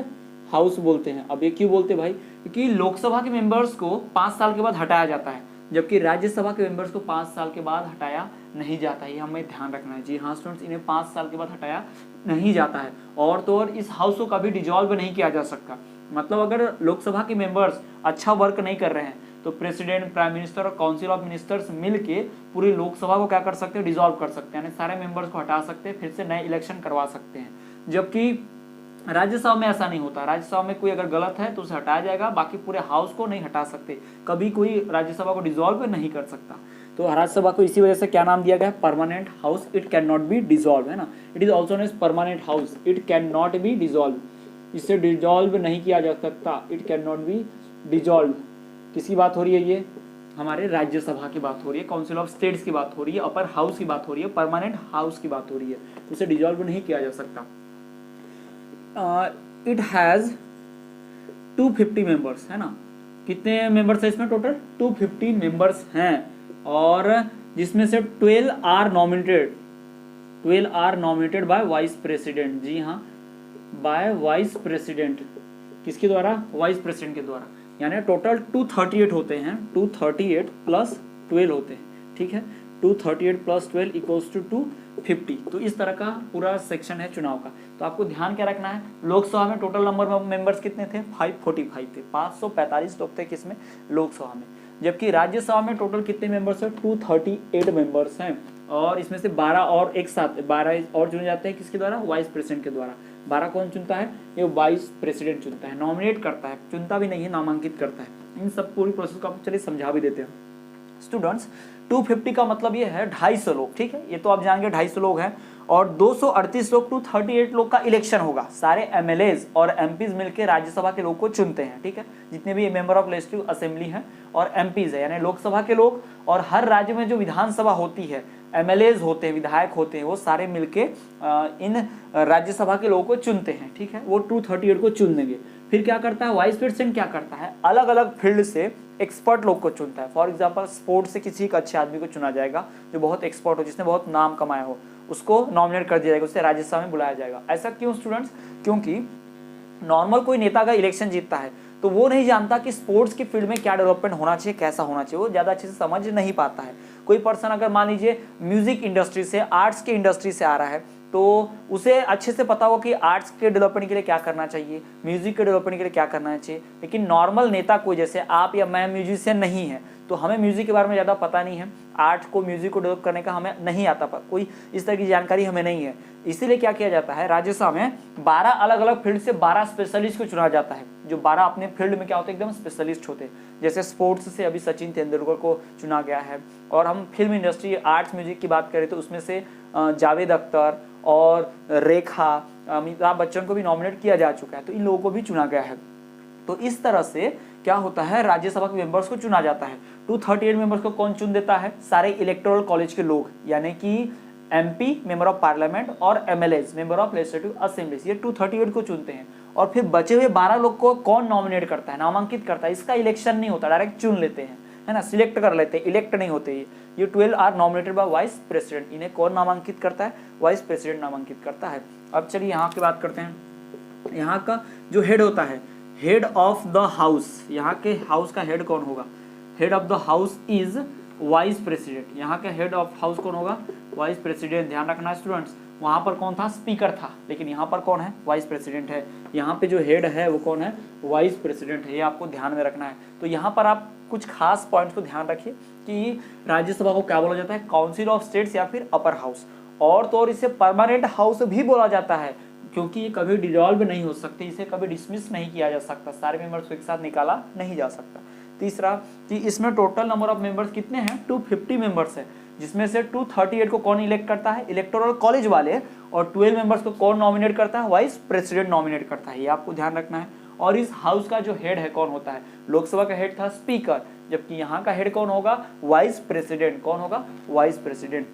हाउस बोलते हैं। अब ये क्यों बोलते हैं भाई? क्योंकि लोकसभा के मेंबर्स को 5 साल के बाद हटाया जाता है, जबकि राज्यसभा के मेंबर्स को 5 साल के बाद हटाया नहीं जाता है। ये हमें ध्यान रखना है। जी हाँ स्टूडेंट्स, इन्हें 5 साल के बाद हटाया नहीं जाता है। और तो और इस हाउस को कभी डिजॉल्व नहीं किया जा सकता। मतलब अगर लोकसभा के मेंबर्स अच्छा वर्क नहीं कर रहे हैं तो प्रेसिडेंट, प्राइम मिनिस्टर और काउंसिल ऑफ मिनिस्टर्स मिलके पूरी लोकसभा को क्या कर सकते हैं? डिजॉल्व कर सकते हैं, यानी सारे मेंबर्स को हटा सकते हैं, फिर से नए इलेक्शन करवा सकते हैं। जबकि राज्यसभा में ऐसा नहीं होता। राज्यसभा में कोई अगर गलत है तो उसे हटाया जाएगा, बाकी पूरे हाउस को नहीं हटा सकते। कभी कोई राज्यसभा को डिसॉल्व नहीं कर सकता। तो राज्यसभा को इसी वजह से क्या नाम दिया गया? Permanent house. It can not be dissolve, है ना। It is also known as permanent house, it can not be dissolve. इसे डिजॉल्व नहीं किया जा सकता, it can not be dissolve. किसकी बात हो रही है? ये हमारे राज्यसभा की बात हो रही है, काउंसिल ऑफ स्टेट्स की बात हो रही है, अपर हाउस की बात हो रही है, परमानेंट हाउस की बात हो रही है, उसे डिजॉल्व नहीं किया जा सकता। इट हैज 250 मेंबर्स, है ना? कितने मेंबर्स है इसमें टोटल? 250 मेंबर्स हैं, और जिसमें से 12 are nominated by vice president. जी हाँ, बाय वाइस प्रेसिडेंट। किसके द्वारा? वाइस प्रेसिडेंट के द्वारा। यानी टोटल 238 होते हैं, 238 प्लस 12 होते हैं, ठीक है? 238 प्लस 12 इक्वल्स टू 250। तो इस तरह का पूरा सेक्शन है चुनाव का। तो आपको ध्यान क्या रखना है, लोकसभा में टोटल नंबर ऑफ मेंबर्स कितने थे? 545 थे, 545 लोग थे किसमें? लोकसभा में। जबकि राज्यसभा में टोटल कितने मेंबर्स हैं? 238 मेंबर्स हैं, और इसमें से 12 और एक साथ 12 और चुने जाते हैं। किसके द्वारा? वाइस प्रेसिडेंट के द्वारा। 12 कौन चुनता है? ये वाइस प्रेसिडेंट चुनता है, नॉमिनेट करता है, चुनता भी नहीं है, नामांकित करता है। इन सब पूरी प्रोसेस को आप चलिए समझा भी देते हैं स्टूडेंट्स। 250 का मतलब ये है 250 लोग, ठीक है? ये तो आप जान गए 250 लोग हैं, और 238 लोग, 238 लोग का इलेक्शन होगा। सारे एमएलएज और एमपीज मिलकर राज्यसभा के लोग को चुनते हैं, ठीक है? जितने भी मेंबर ऑफ लेजिस्लेटिव असेंबली हैं और एमपीज है, यानी लोकसभा के लोग, और हर राज्य में जो विधानसभा होती है, एमएलएज होते हैं, विधायक होते हैं, वो सारे मिलके इन राज्यसभा के लोगों को चुनते हैं, ठीक है? वो 238 को चुन देंगे। फिर क्या करता है वाइस प्रेसिडेंट? क्या करता है, अलग अलग फील्ड से एक्सपर्ट लोग को चुनता है। फॉर एग्जांपल स्पोर्ट्स से किसी एक अच्छे आदमी को चुना जाएगा जो बहुत एक्सपर्ट हो, जिसने बहुत नाम कमाया हो, उसको नॉमिनेट कर दिया जाएगा, उससे राज्यसभा में बुलाया जाएगा। ऐसा क्यों स्टूडेंट्स? क्योंकि नॉर्मल कोई नेता का इलेक्शन जीतता है तो वो नहीं जानता कि स्पोर्ट्स की फील्ड में क्या डेवलपमेंट होना चाहिए, कैसा होना चाहिए, वो ज़्यादा अच्छे से समझ नहीं पाता है। कोई पर्सन अगर मान लीजिए म्यूजिक इंडस्ट्री से, आर्ट्स की इंडस्ट्री से आ रहा है, तो उसे अच्छे से पता हो कि आर्ट्स के डेवलपमेंट के लिए क्या करना चाहिए, म्यूजिक के डेवलपमेंट के लिए क्या करना चाहिए। लेकिन नॉर्मल नेता कोई, जैसे आप या मैं म्यूजिशियन नहीं है, तो हमें म्यूजिक के बारे में ज़्यादा पता नहीं है, आर्ट को, म्यूजिक को डेवलप करने का हमें नहीं आता, कोई इस तरह की जानकारी हमें नहीं है। इसीलिए क्या किया जाता है, राज्यसभा में 12 अलग अलग फील्ड से 12 स्पेशलिस्ट को चुना जाता है, जो 12 अपने फील्ड में क्या होते हैं, एकदम स्पेशलिस्ट होते हैं। जैसे स्पोर्ट्स से अभी सचिन तेंदुलकर को चुना गया है, और हम फिल्म इंडस्ट्री, आर्ट्स, म्यूजिक की बात करें तो उसमें से जावेद अख्तर और रेखा, अमिताभ बच्चन को भी नॉमिनेट किया जा चुका है, तो इन लोगों को भी चुना गया है। तो इस तरह से क्या होता है, राज्यसभा के मेंबर्स को चुना जाता है। 238 मेंबर्स को कौन चुन देता है? सारे इलेक्टोरल कॉलेज के लोग, यानी कि एमपी, मेंबर ऑफ पार्लियामेंट, और MLAs, member of legislative assemblies, ये 238 को चुनते हैं। और फिर बचे हुए 12 लोग को कौन नॉमिनेट करता है, नामांकित करता है? इसका इलेक्शन नहीं होता, डायरेक्ट चुन लेते हैं, है ना, सिलेक्ट कर लेते हैं, इलेक्ट नहीं होते। ये 12 are nominated by vice president. इन्हें कौन नामांकित करता है? वाइस प्रेसिडेंट नामांकित करता है। अब चलिए यहाँ की बात करते हैं। यहाँ का जो हेड होता है, हेड ऑफ द हाउस, यहाँ के हाउस का हेड कौन होगा? Head of the house is vice president. यहाँ का हेड ऑफ हाउस कौन होगा? Vice president. ध्यान रखना स्टूडेंट्स, वहां पर कौन था? स्पीकर था, लेकिन यहाँ पर कौन है? वाइस प्रेसिडेंट है। यहाँ पे जो हेड है वो कौन है? वाइस प्रेसिडेंट है। ये आपको ध्यान में रखना है। तो यहाँ पर आप कुछ खास पॉइंट्स को ध्यान रखिए कि राज्यसभा को क्या बोला जाता है? काउंसिल ऑफ स्टेट्स या फिर अपर हाउस। और तो और इसे परमानेंट हाउस भी बोला जाता है, क्योंकि ये कभी डिसॉल्व नहीं हो सकती, इसे कभी डिसमिस नहीं किया जा सकता, सारे मेंबर्स को एक साथ निकाला नहीं जा सकता। तीसरा कि इसमें टोटल नंबर ऑफ मेंबर्स कितने हैं? 250 मेंबर्स है, जिसमें से 238 को कौन इलेक्ट करता है? इलेक्टोरल कॉलेज वाले। और 12 मेंबर्स को कौन नॉमिनेट करता है? वाइस प्रेसिडेंट नॉमिनेट करता है। ये आपको ध्यान रखना है। और इस हाउस का जो हेड है कौन होता है? लोकसभा का हेड था स्पीकर, जबकि यहाँ का हेड कौन होगा? Vice president. कौन होगा? Vice president.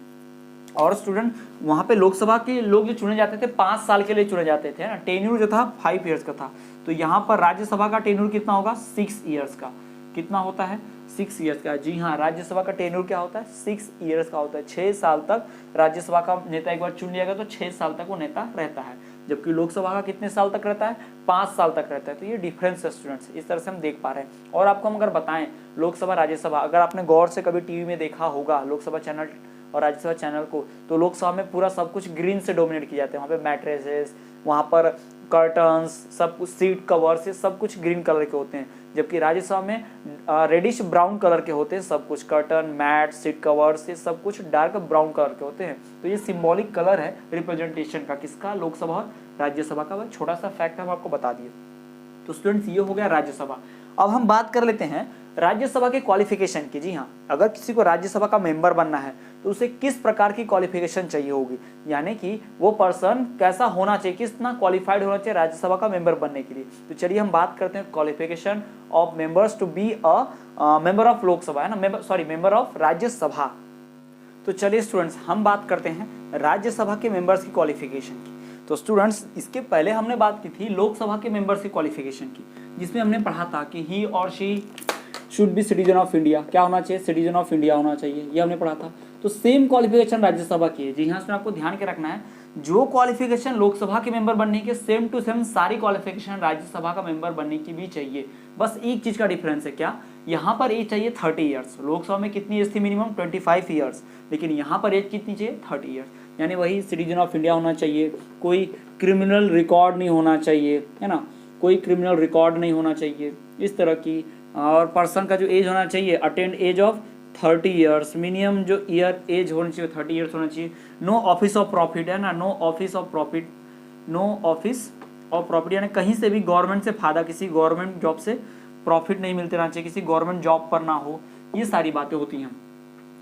और स्टूडेंट वहां पे लोकसभा के लोग जो चुने जाते थे 5 साल के लिए चुने जाते थे ना, टेन्यूर जो था 5 ईयर्स का था। तो यहाँ पर राज्यसभा का टेन्यूर कितना होगा? 6 ईयर्स का। कितना होता है? 6 ईयर्स का। जी हाँ, राज्यसभा का टेन्यूर क्या होता है? 6 ईयर्स का होता है। 6 साल तक राज्यसभा का नेता एक बार चुन लिया गया तो 6 साल तक वो नेता रहता है, जबकि लोकसभा का कितने साल तक रहता है? 5 साल तक रहता है। तो ये डिफरेंस है स्टूडेंट्स, इस तरह से हम देख पा रहे हैं। और आपको हम अगर बताएं लोकसभा राज्यसभा, अगर आपने गौर से कभी टीवी में देखा होगा लोकसभा चैनल और राज्यसभा चैनल को, तो लोकसभा में पूरा सब कुछ ग्रीन से डोमिनेट किया जाते हैं। वहाँ पे मैट्रेसेस, वहाँ पर कर्टन्स, सब कुछ सीट कवर्स, ये सब कुछ ग्रीन कलर के होते हैं, जबकि राज्यसभा में रेडिश ब्राउन कलर के होते हैं सब कुछ। कर्टन, मैट, सीट कवर्स, ये सब कुछ डार्क ब्राउन कलर के होते हैं। तो ये सिंबॉलिक कलर है रिप्रेजेंटेशन का, किसका? लोकसभा और राज्यसभा का। वह छोटा सा फैक्ट हम आपको बता दिए। तो स्टूडेंट्स ये हो गया राज्यसभा। अब हम बात कर लेते हैं राज्यसभा के क्वालिफिकेशन की। जी हाँ, अगर किसी को राज्यसभा का मेंबर बनना है तो उसे किस प्रकार की क्वालिफिकेशन चाहिए होगी, यानी कि वो पर्सन कैसा होना चाहिए, कितना क्वालिफाइड होना चाहिए राज्यसभा का मेंबर बनने के लिए। तो चलिए हम बात करते हैं qualification of members to be a member of Lok Sabha, है ना, मेंबर ऑफ राज्यसभा। तो चलिए स्टूडेंट्स हम बात करते हैं राज्यसभा के मेंबर्स की क्वालिफिकेशन की। तो स्टूडेंट्स इसके पहले हमने बात की थी लोकसभा के मेंबर्स की क्वालिफिकेशन की, जिसमें हमने पढ़ा था कि ही और she should be citizen of India. क्या होना चाहिए? सिटीजन ऑफ इंडिया होना चाहिए, ये हमने पढ़ा था। तो सेम क्वालिफिकेशन राज्यसभा की है। जी हाँ, इसमें आपको ध्यान के रखना है, जो क्वालिफिकेशन लोकसभा के मेंबर बनने के सेम टू सेम सारी क्वालिफिकेशन राज्यसभा का मेंबर बनने की भी चाहिए। बस एक चीज का डिफरेंस है, क्या? यहाँ पर एज चाहिए 30 ईयर्स। लोकसभा में कितनी एज थी? मिनिमम 25 ईयर्स, लेकिन यहाँ पर एज कितनी चाहिए? 30 ईयर्स। यानी वही सिटीजन ऑफ इंडिया होना चाहिए, कोई क्रिमिनल रिकॉर्ड नहीं होना चाहिए, है ना, कोई क्रिमिनल रिकॉर्ड नहीं होना चाहिए इस तरह की। और पर्सन का जो एज होना चाहिए attend age of 30 years, minimum जो ईयर एज होनी चाहिए 30 ईयर्स होना चाहिए। नो ऑफिस ऑफ प्रॉफिट, है ना, no office of profit, no office of profit, यानी कहीं से भी गवर्नमेंट से फायदा, किसी गवर्नमेंट जॉब से प्रॉफिट नहीं मिलते रहना चाहिए, किसी गवर्नमेंट जॉब पर ना हो, ये सारी बातें होती हैं।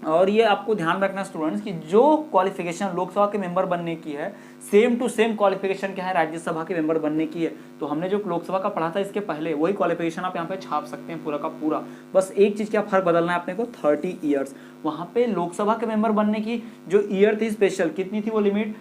और ये आपको ध्यान रखना स्टूडेंट्स कि जो क्वालिफिकेशन लोकसभा के मेंबर बनने की है सेम टू सेम क्वालिफिकेशन क्या है राज्यसभा के मेंबर बनने की है। तो हमने जो लोकसभा का पढ़ा था इसके पहले वही क्वालिफिकेशन आप यहाँ पे छाप सकते हैं पूरा का पूरा। बस एक चीज क्या फर्क बदलना है अपने को, 30 ईयर्स। वहां पे लोकसभा के मेंबर बनने की जो ईयर थी स्पेशल, कितनी थी वो लिमिट?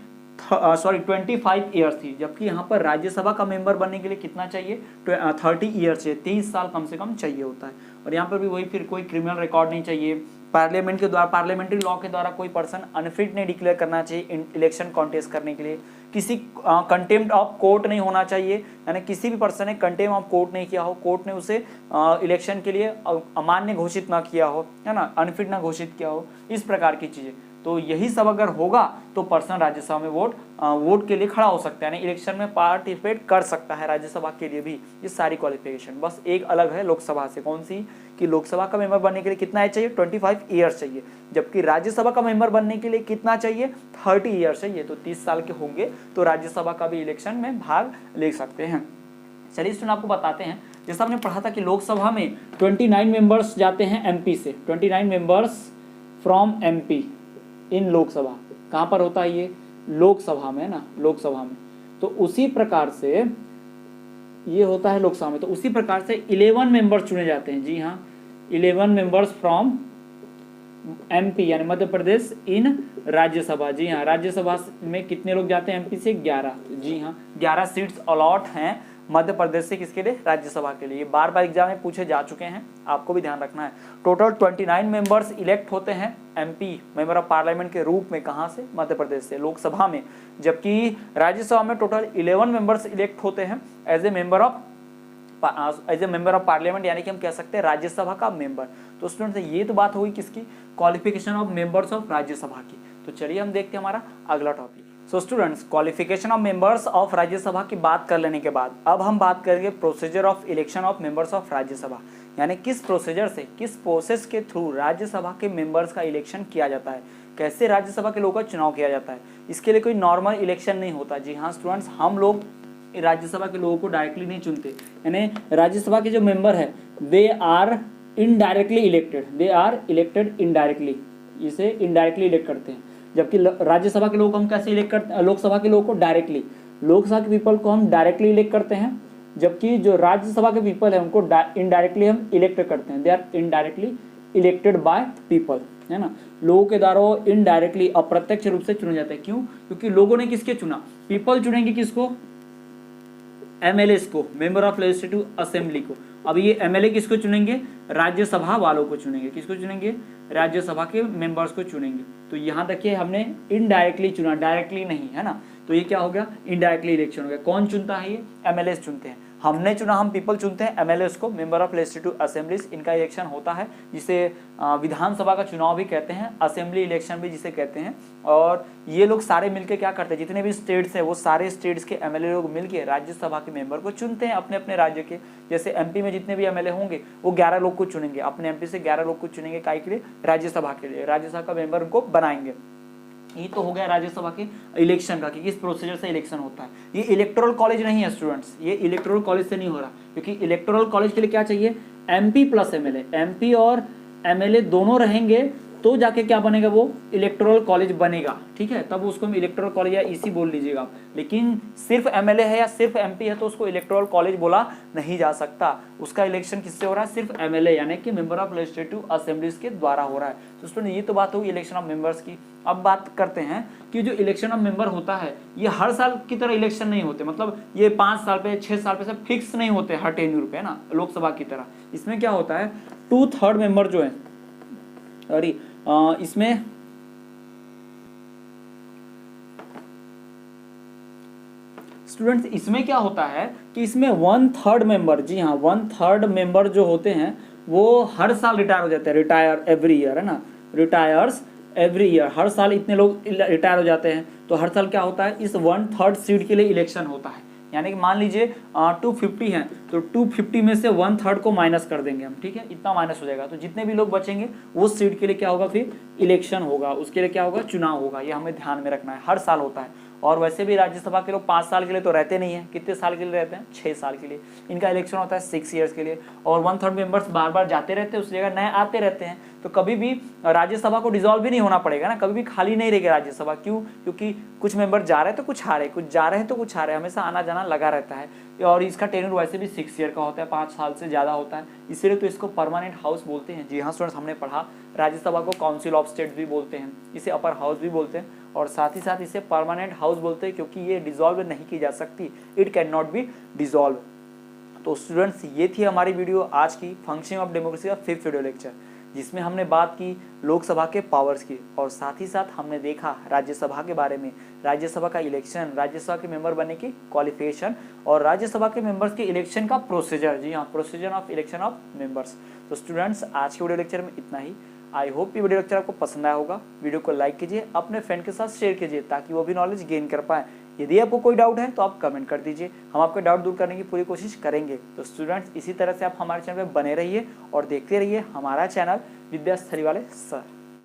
25 ईयर्स थी, जबकि यहाँ पर राज्यसभा का मेंबर बनने के लिए कितना चाहिए? 30 ईयर्स चाहिए, 30 साल कम से कम चाहिए होता है। और यहाँ पर भी वही, फिर कोई क्रिमिनल रिकॉर्ड नहीं चाहिए, पार्लियामेंट के द्वारा, पार्लियामेंट्री लॉ के द्वारा कोई पर्सन अनफिट नहीं डिक्लेयर करना चाहिए इलेक्शन कॉन्टेस्ट करने के लिए, किसी कंटेम्प्ट ऑफ कोर्ट नहीं होना चाहिए, यानी किसी भी पर्सन ने कंटेम्प्ट ऑफ कोर्ट नहीं किया हो, कोर्ट ने उसे इलेक्शन के लिए अमान्य घोषित ना किया हो, है ना, अनफिट ना घोषित किया हो, इस प्रकार की चीजें। तो यही सब अगर होगा तो पर्सन राज्यसभा में वोट के लिए खड़ा हो सकता है, यानी इलेक्शन में पार्टिसिपेट कर सकता है राज्यसभा के लिए भी। ये सारी क्वालिफिकेशन बस एक अलग है लोकसभा से, कौन सी? कि लोकसभा का मेंबर बनने के लिए कितना एज चाहिए? 25 ईयर्स चाहिए, जबकि राज्यसभा का मेंबर बनने के लिए कितना चाहिए? 30 ईयर्स चाहिए। तो 30 साल के होंगे तो राज्यसभा का भी इलेक्शन में भाग ले सकते हैं। चलिए स्टूडेंट आपको बताते हैं, जैसा हमने पढ़ा था कि लोकसभा में 29 मेंबर्स जाते हैं एमपी से, 29 मेंबर्स फ्रॉम एमपी इन लोकसभा। कहाँ पर होता है ये? लोकसभा में, है ना, लोकसभा में। तो उसी प्रकार से ये होता है लोकसभा में, तो उसी प्रकार से 11 मेंबर्स चुने जाते हैं। जी हाँ, 11 मेंबर्स फ्रॉम एमपी यानी मध्य प्रदेश इन राज्यसभा। जी हाँ, राज्यसभा में कितने लोग जाते हैं एमपी से? 11। जी हाँ, 11 सीट्स अलॉट हैं मध्य प्रदेश से, किसके लिए? राज्यसभा के लिए। बार बार एग्जाम में पूछे जा चुके हैं, आपको भी ध्यान रखना है। टोटल 29 मेंबर्स इलेक्ट होते हैं एमपी मेंबर ऑफ पार्लियामेंट के रूप में, कहां से? मध्य प्रदेश से, लोकसभा में। जबकि राज्यसभा में टोटल 11 मेंबर्स इलेक्ट होते हैं as a member of parliament, यानी कि हम कह सकते हैं राज्यसभा का मेंबर। तो स्टूडेंट्स ये तो बात होगी किसकी? Qualification of members of Rajya Sabha की। तो चलिए हम देखते हैं हमारा अगला topic. So students, qualification of members of Rajya Sabha की बात कर लेने के बाद अब हम बात करेंगे procedure of election of members of Rajya Sabha, यानी किस प्रोसीजर से, किस प्रोसेस के थ्रू राज्यसभा के मेंबर्स का इलेक्शन किया जाता है, कैसे राज्यसभा के लोगों का चुनाव किया जाता है। इसके लिए कोई नॉर्मल इलेक्शन नहीं होता। जी हाँ स्टूडेंट्स, हम लोग राज्यसभा के लोगों को डायरेक्टली नहीं चुनते, यानी राज्यसभा के जो मेंबर है they are indirectly elected, they are elected indirectly, इसे इनडायरेक्टली इलेक्ट करते हैं। जबकि राज्यसभा के लोग हम कैसे इलेक्ट करते हैं? लोकसभा के लोगों को डायरेक्टली, लोकसभा के पीपल को हम डायरेक्टली इलेक्ट करते हैं, जबकि जो राज्यसभा के पीपल है उनको इनडायरेक्टली हम इलेक्ट करते हैं। They are indirectly elected by people, है ना, लोगों के द्वारा वो इनडायरेक्टली अप्रत्यक्ष रूप से चुने जाते हैं। क्यों? क्योंकि लोगों ने किसके चुना? पीपल चुनेंगे किसको? एमएलएस को, मेंबर ऑफ लेजिस्लेटिव असेंबली को। अब ये एमएलए किसको चुनेंगे? राज्यसभा वालों को चुनेंगे। किसको चुनेंगे? राज्यसभा के मेंबर्स को चुनेंगे। तो यहाँ देखिए हमने इनडायरेक्टली चुना, डायरेक्टली नहीं, है ना। तो ये क्या हो गया? इनडायरेक्टली इलेक्शन हो गया। कौन चुनता है? ये एमएलएस चुनते हैं। हमने चुना, हम पीपल चुनते हैं एमएलएस को, मेंबर ऑफ लेजिस्लेटिव असेंबलीज, इनका इलेक्शन होता है, जिसे विधानसभा का चुनाव भी कहते हैं, असेंबली इलेक्शन भी जिसे कहते हैं। और ये लोग सारे मिलकर क्या करते हैं? जितने भी स्टेट्स हैं वो सारे स्टेट्स के एमएलए लोग मिलकर राज्यसभा के मेंबर को चुनते हैं अपने अपने राज्य के। जैसे एमपी में जितने भी एमएलए होंगे वो 11 लोग को चुनेंगे, अपने एमपी से 11 लोग को चुनेंगे, काय के लिए? राज्यसभा के लिए, राज्यसभा का मेंबर उनको बनाएंगे। ये तो हो गया राज्यसभा के इलेक्शन का कि किस प्रोसीजर से इलेक्शन होता है। ये इलेक्टोरल कॉलेज नहीं है स्टूडेंट्स, ये इलेक्टोरल कॉलेज से नहीं हो रहा, क्योंकि इलेक्टोरल कॉलेज के लिए क्या चाहिए? MP प्लस MLA, MP और MLA दोनों रहेंगे तो जाके क्या बनेगा, वो इलेक्टोरल कॉलेज बनेगा, ठीक है। तब उसको हम इलेक्टोरल कॉलेज या EC बोल लीजिएगा। लेकिन सिर्फ MLA है या सिर्फ MP है तो उसको इलेक्टोरल कॉलेज बोला नहीं जा सकता। उसका इलेक्शन किससे हो रहा है, सिर्फ MLA यानी कि मेंबर ऑफ लेजिस्लेटिव असेंबलीज के द्वारा हो रहा है। तो स्टूडेंट ये तो बात होगी इलेक्शन ऑफ मेंबर्स की। अब बात करते हैं कि जो इलेक्शन ऑफ मेंबर होता है ये हर साल की तरह इलेक्शन नहीं होते, मतलब ये 5 साल पे 6 साल पे सब फिक्स नहीं होते हर टेन्यूर पे, है ना, लोकसभा की तरह। इसमें क्या होता है 2/3 मेंबर जो है, अरे इसमें स्टूडेंट्स इसमें क्या होता है कि इसमें 1/3 मेंबर, जी हाँ 1/3 मेंबर जो होते हैं वो हर साल रिटायर हो जाते हैं, रिटायर एवरी ईयर, है ना, रिटायर्स एवरी ईयर, हर साल इतने लोग रिटायर हो जाते हैं। तो हर साल क्या होता है, इस 1/3 सीट के लिए इलेक्शन होता है। यानी कि मान लीजिए 250 हैं तो 250 में से 1/3 को माइनस कर देंगे हम, ठीक है, इतना माइनस हो जाएगा। तो जितने भी लोग बचेंगे वो सीट के लिए क्या होगा, फिर इलेक्शन होगा, उसके लिए क्या होगा, चुनाव होगा। ये हमें ध्यान में रखना है, हर साल होता है। और वैसे भी राज्यसभा के लोग 5 साल के लिए तो रहते नहीं है, कितने साल के लिए रहते हैं, 6 साल के लिए। इनका इलेक्शन होता है 6 ईयर्स के लिए। और 1/3 मेंबर्स बार बार जाते रहते हैं, उस जगह नए आते रहते हैं। तो कभी भी राज्यसभा को डिसॉल्व भी नहीं होना पड़ेगा ना, कभी भी खाली नहीं रहेगी राज्यसभा। क्यों, क्योंकि कुछ मेंबर जा रहे हैं तो कुछ आ रहे हैं, कुछ जा रहे हैं तो कुछ आ रहे हैं, हमेशा आना जाना लगा रहता है। और इसका टेन्योर वैसे भी 6 ईयर का होता है, 5 साल से ज़्यादा होता है, इसीलिए तो इसको परमानेंट हाउस बोलते हैं। जी हाँ स्टूडेंट्स, हमने पढ़ा राज्यसभा को काउंसिल ऑफ स्टेट भी बोलते हैं, इसे अपर हाउस भी बोलते हैं, और साथ ही साथ इसे परमानेंट हाउस बोलते हैं क्योंकि ये डिसॉल्व नहीं की जा सकती, it can not be dissolve. तो स्टूडेंट्स ये थी हमारी वीडियो आज की, फंक्शनिंग ऑफ डेमोक्रेसी का 5th वीडियो लेक्चर, जिसमें हमने बात की लोकसभा के पावर्स की, और साथ ही साथ हमने देखा राज्यसभा के बारे में, राज्यसभा का इलेक्शन, राज्यसभा के मेंबर बनने की क्वालिफिकेशन, और राज्यसभा के मेंबर्स के इलेक्शन का प्रोसीजर, जी हाँ procedure of election of members. तो स्टूडेंट्स आज के वीडियो लेक्चर में इतना ही। आई होप ये वीडियो लेक्चर आपको पसंद आया होगा। वीडियो को लाइक कीजिए, अपने फ्रेंड के साथ शेयर कीजिए ताकि वो भी नॉलेज गेन कर पाए। यदि आपको कोई डाउट है तो आप कमेंट कर दीजिए, हम आपके डाउट दूर करने की पूरी कोशिश करेंगे। तो स्टूडेंट्स इसी तरह से आप हमारे चैनल पर बने रहिए और देखते रहिए हमारा चैनल विद्यास्थली वाले सर।